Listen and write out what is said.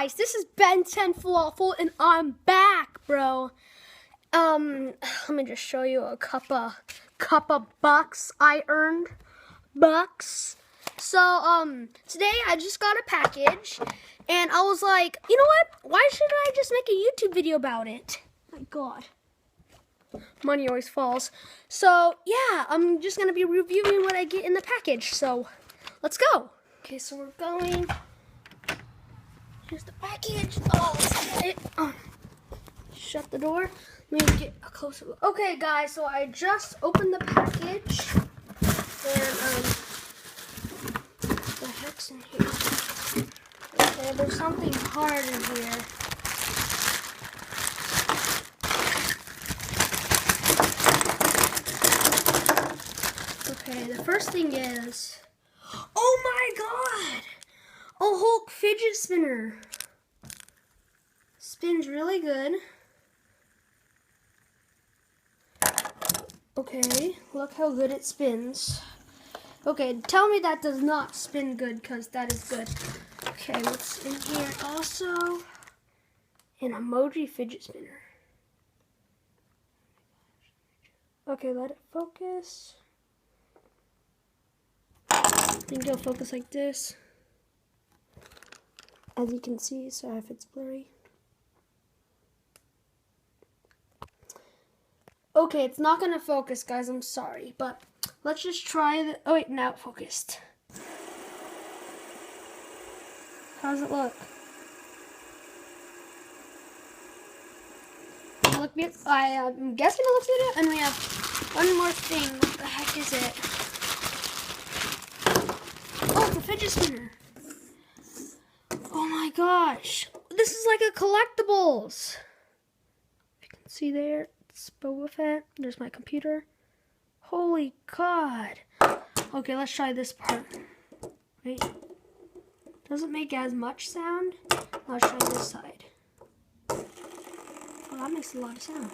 guys, this is Ben 10 Falafel, and I'm back, bro. Let me just show you a cup of bucks I earned. Bucks. So, today I just got a package, and I was like, you know what? Why shouldn't I just make a YouTube video about it? My God. Money always falls. So, yeah, I'm just going to be reviewing what I get in the package. So, let's go. Okay, so we're going. Here's the package. Oh, let's get it. Shut the door. Let me get a closer look. Okay, guys, so I just opened the package. And, what the heck's in here? Okay, there's something hard in here. Okay, the first thing is, oh my God! A Hulk fidget spinner. Spins really good. Okay, look how good it spins. Okay, tell me that does not spin good, because that is good. Okay, what's in here also? An emoji fidget spinner. Okay, let it focus. I think it'll focus like this. As you can see, sorry if it's blurry. Okay, it's not gonna focus, guys, I'm sorry, but let's just try the, oh wait, now it focused. How does it look? I'm guessing it looks good, and we have one more thing. What the heck is it? Oh, it's a fidget spinner. Oh my gosh, this is like a collectibles. You can see there, it's Boba Fett. There's my computer. Holy God. Okay, let's try this part. Wait, doesn't make as much sound. Let's try this side. Oh, that makes a lot of sound.